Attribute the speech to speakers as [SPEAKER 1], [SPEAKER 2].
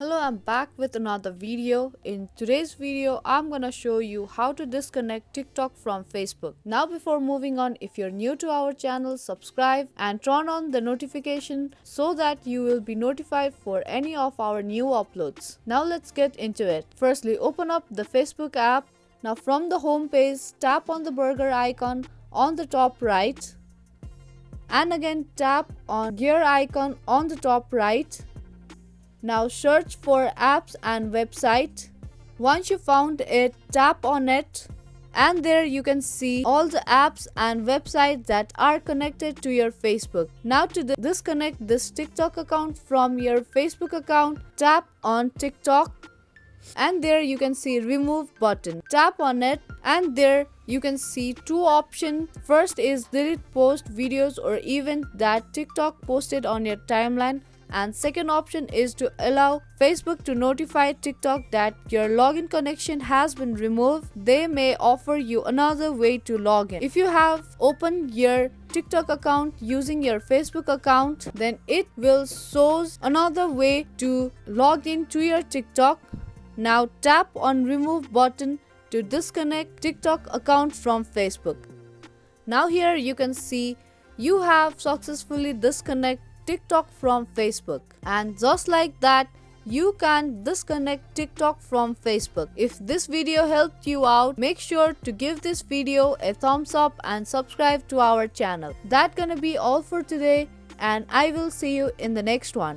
[SPEAKER 1] Hello, I'm back with another video. In today's video, I'm gonna show you how to disconnect TikTok from Facebook. Now before moving on, if you're new to our channel, subscribe and turn on the notification so that you will be notified for any of our new uploads. Now let's get into it. Firstly, open up the Facebook app. Now from the home page, tap on the burger icon on the top right and again tap on gear icon on the top right. Now search for apps and website. Once you found it, tap on it and there you can see all the apps and websites that are connected to your Facebook. Now to disconnect this TikTok account from your Facebook account, tap on TikTok and there you can see remove button. Tap on it and there you can see two options. First is delete post, videos or event that TikTok posted on your timeline. And second option is to allow Facebook to notify TikTok that your login connection has been removed. They may offer you another way to log in. If you have opened your TikTok account using your Facebook account, then it will show another way to log in to your TikTok. Now tap on remove button to disconnect TikTok account from Facebook. Now here you can see you have successfully disconnected TikTok from Facebook, and just like that you can disconnect TikTok from Facebook. If this video helped you out, make sure to give this video a thumbs up and subscribe to our channel. That's gonna be all for today and I will see you in the next one.